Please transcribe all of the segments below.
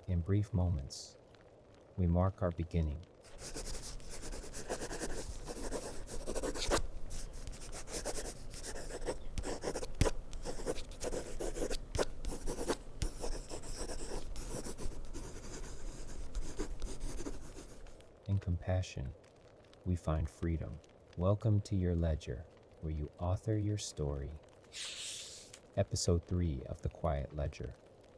In brief moments, we mark our beginning. In compassion, we find freedom. Welcome to your ledger, where you author your story. Episode 3 of the Quiet Ledger,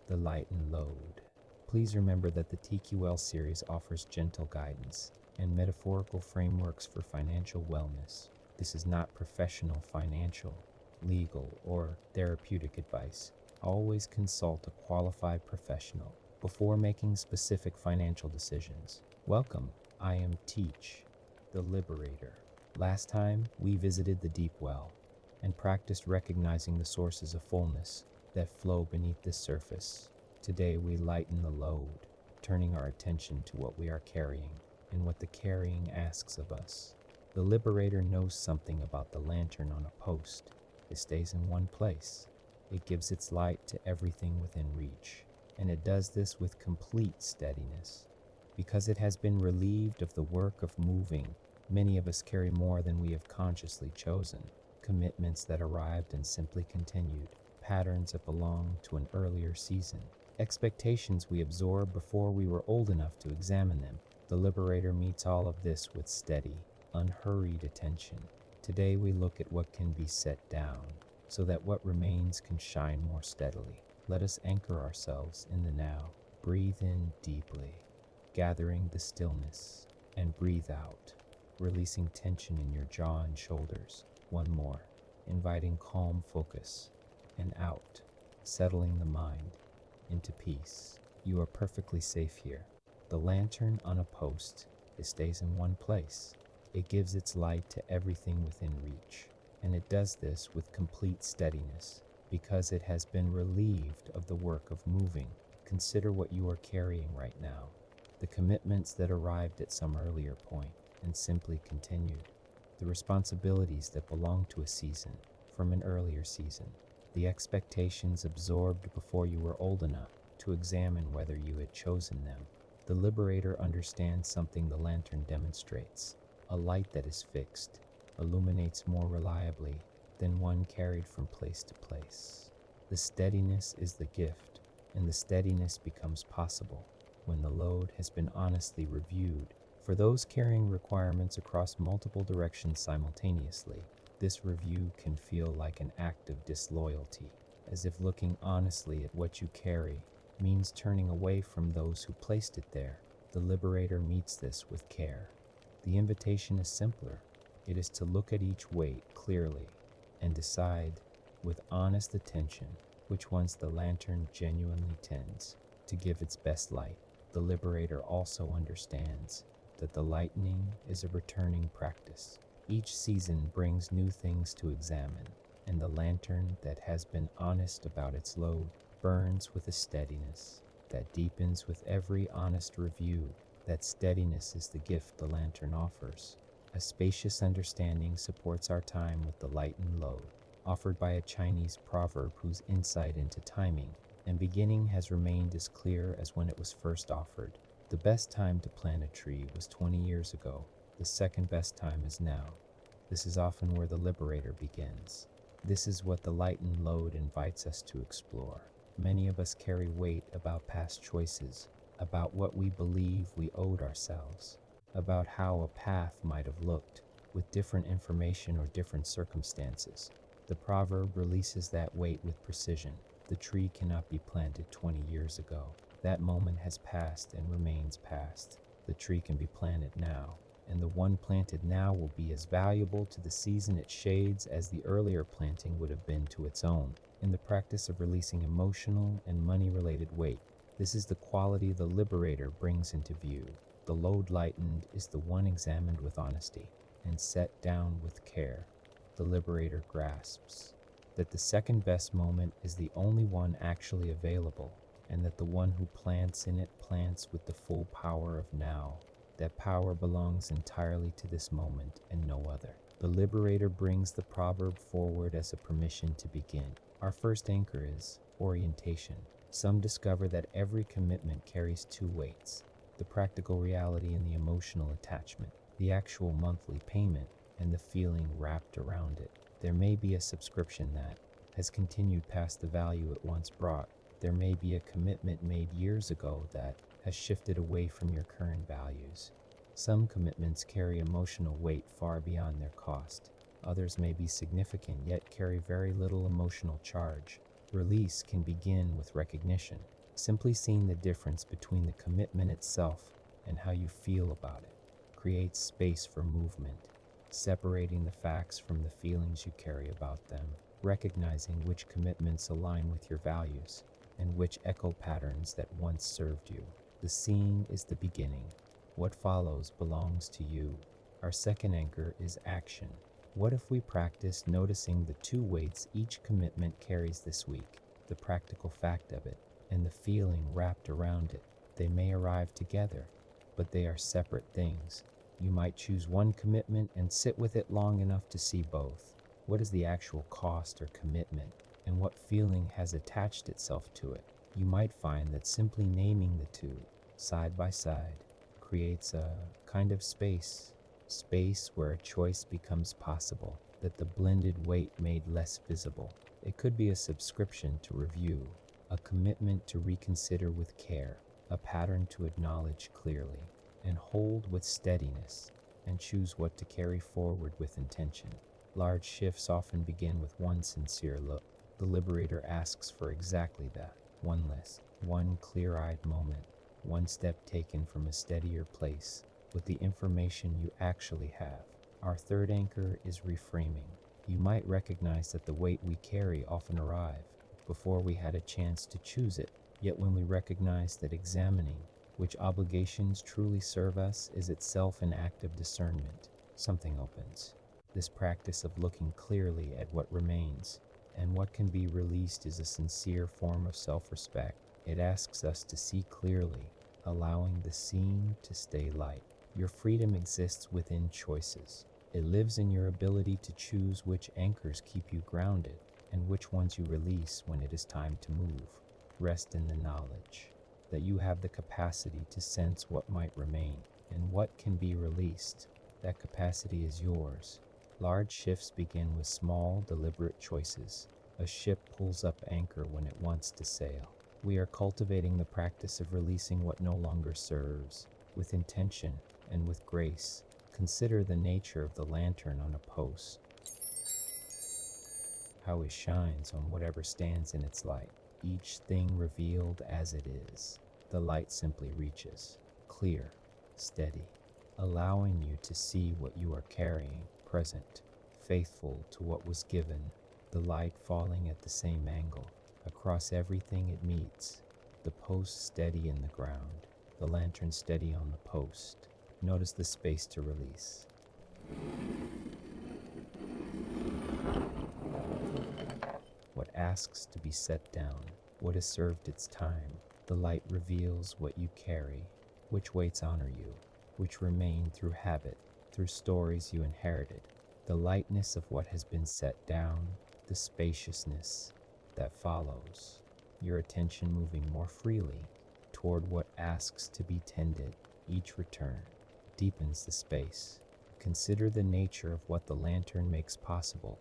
the Lighten Load. Please remember that the TQL series offers gentle guidance and metaphorical frameworks for financial wellness. This is not professional financial, legal, or therapeutic advice. Always consult a qualified professional before making specific financial decisions. Welcome, I am Teach, the Liberator. Last time, we visited the deep well and practiced recognizing the sources of fullness that flow beneath the surface. Today we lighten the load, turning our attention to what we are carrying and what the carrying asks of us. The Liberator knows something about the lantern on a post. It stays in one place. It gives its light to everything within reach, and it does this with complete steadiness. Because it has been relieved of the work of moving, many of us carry more than we have consciously chosen. Commitments that arrived and simply continued, patterns that belong to an earlier season, expectations we absorbed before we were old enough to examine them. The Liberator meets all of this with steady, unhurried attention. Today we look at what can be set down, so that what remains can shine more steadily. Let us anchor ourselves in the now. Breathe in deeply, gathering the stillness, and breathe out, releasing tension in your jaw and shoulders. One more, inviting calm focus, and out, settling the mind into peace. You are perfectly safe here. The lantern on a post, it stays in one place. It gives its light to everything within reach, and it does this with complete steadiness because it has been relieved of the work of moving. Consider what you are carrying right now, the commitments that arrived at some earlier point and simply continued, the responsibilities that belong to a season from an earlier season, the expectations absorbed before you were old enough to examine whether you had chosen them. The Liberator understands something the lantern demonstrates. A light that is fixed illuminates more reliably than one carried from place to place. The steadiness is the gift, and the steadiness becomes possible when the load has been honestly reviewed. For those carrying requirements across multiple directions simultaneously, this review can feel like an act of disloyalty, as if looking honestly at what you carry means turning away from those who placed it there. The Liberator meets this with care. The invitation is simpler. It is to look at each weight clearly and decide with honest attention which ones the lantern genuinely tends to give its best light. The Liberator also understands that the lightening is a returning practice. Each season brings new things to examine, and the lantern that has been honest about its load burns with a steadiness that deepens with every honest review. That steadiness is the gift the lantern offers. A spacious understanding supports our time with the lightened load, offered by a Chinese proverb whose insight into timing and beginning has remained as clear as when it was first offered. The best time to plant a tree was 20 years ago. The second best time is now. This is often where the Liberator begins. This is what the lightened load invites us to explore. Many of us carry weight about past choices, about what we believe we owed ourselves, about how a path might have looked with different information or different circumstances. The proverb releases that weight with precision. The tree cannot be planted 20 years ago. That moment has passed and remains past. The tree can be planted now, and the one planted now will be as valuable to the season it shades as the earlier planting would have been to its own. In the practice of releasing emotional and money-related weight, this is the quality the Liberator brings into view. The load lightened is the one examined with honesty and set down with care. The Liberator grasps that the second best moment is the only one actually available, and that the one who plants in it plants with the full power of now. That power belongs entirely to this moment and no other. The Liberator brings the proverb forward as a permission to begin. Our first anchor is orientation. Some discover that every commitment carries two weights: the practical reality and the emotional attachment, the actual monthly payment and the feeling wrapped around it. There may be a subscription that has continued past the value it once brought. There may be a commitment made years ago that has shifted away from your current values. Some commitments carry emotional weight far beyond their cost. Others may be significant yet carry very little emotional charge. Release can begin with recognition, simply seeing the difference between the commitment itself and how you feel about it. Creates space for movement, separating the facts from the feelings you carry about them, recognizing which commitments align with your values and which echo patterns that once served you. The seeing is the beginning. What follows belongs to you. Our second anchor is action. What if we practice noticing the two weights each commitment carries this week, the practical fact of it, and the feeling wrapped around it? They may arrive together, but they are separate things. You might choose one commitment and sit with it long enough to see both. What is the actual cost or commitment, and what feeling has attached itself to it? You might find that simply naming the two, side by side, creates a kind of space where a choice becomes possible, that the blended weight made less visible. It could be a subscription to review, a commitment to reconsider with care, a pattern to acknowledge clearly, and hold with steadiness, and choose what to carry forward with intention. Large shifts often begin with one sincere look. The liberator asks for exactly that: one less, one clear-eyed moment, one step taken from a steadier place with the information you actually have. Our third anchor is reframing. You might recognize that the weight we carry often arrive before we had a chance to choose it. Yet when we recognize that examining which obligations truly serve us is itself an act of discernment, something opens. This practice of looking clearly at what remains and what can be released is a sincere form of self-respect. It asks us to see clearly, allowing the seeing to stay light. Your freedom exists within choices. It lives in your ability to choose which anchors keep you grounded and which ones you release when it is time to move. Rest in the knowledge that you have the capacity to sense what might remain and what can be released. That capacity is yours. Large shifts begin with small, deliberate choices. A ship pulls up anchor when it wants to sail. We are cultivating the practice of releasing what no longer serves, with intention and with grace. Consider the nature of the lantern on a post, how it shines on whatever stands in its light, each thing revealed as it is. The light simply reaches, clear, steady, allowing you to see what you are carrying, present, faithful to what was given, the light falling at the same angle, across everything it meets, the post steady in the ground, the lantern steady on the post. Notice the space to release. What asks to be set down, what has served its time. The light reveals what you carry, which weights honor you, which remain through habit, through stories you inherited. The lightness of what has been set down, the spaciousness that follows. Your attention moving more freely toward what asks to be tended. Each return deepens the space. Consider the nature of what the lantern makes possible.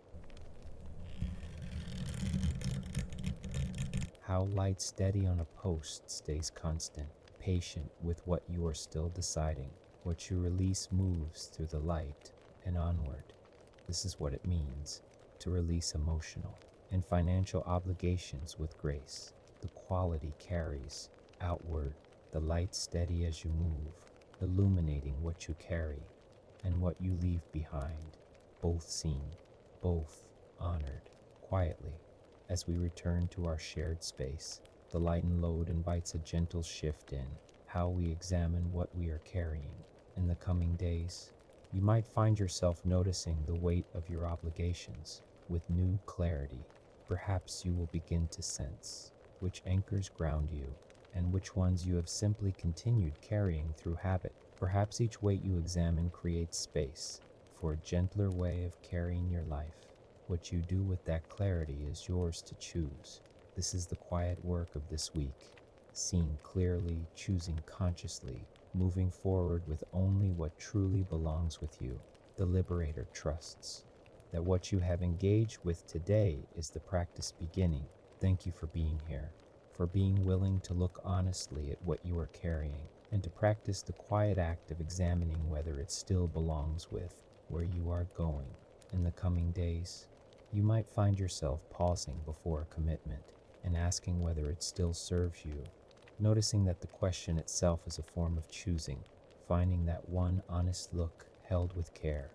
How light steady on a post stays constant, patient with what you are still deciding. What you release moves through the light and onward. This is what it means to release emotional and financial obligations with grace. The quality carries outward, the light steady as you move, illuminating what you carry and what you leave behind, both seen, both honored, quietly. As we return to our shared space, the Lighten load invites a gentle shift in how we examine what we are carrying. In the coming days, you might find yourself noticing the weight of your obligations with new clarity. Perhaps you will begin to sense which anchors ground you and which ones you have simply continued carrying through habit. Perhaps each weight you examine creates space for a gentler way of carrying your life. What you do with that clarity is yours to choose. This is the quiet work of this week. Seeing clearly, choosing consciously, moving forward with only what truly belongs with you. The Liberator trusts that what you have engaged with today is the practice beginning. Thank you for being here, for being willing to look honestly at what you are carrying, and to practice the quiet act of examining whether it still belongs with where you are going. In the coming days, you might find yourself pausing before a commitment and asking whether it still serves you, noticing that the question itself is a form of choosing, finding that one honest look held with care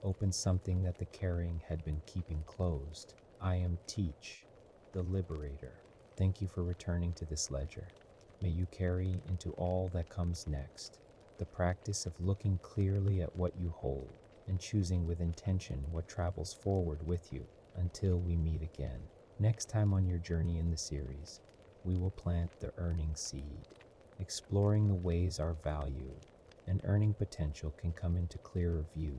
opens something that the carrying had been keeping closed. I am Teach, the Liberator. Thank you for returning to this ledger. May you carry into all that comes next the practice of looking clearly at what you hold and choosing with intention what travels forward with you until we meet again. Next time on your journey in the series, we will plant the earning seed, exploring the ways our value and earning potential can come into clearer view.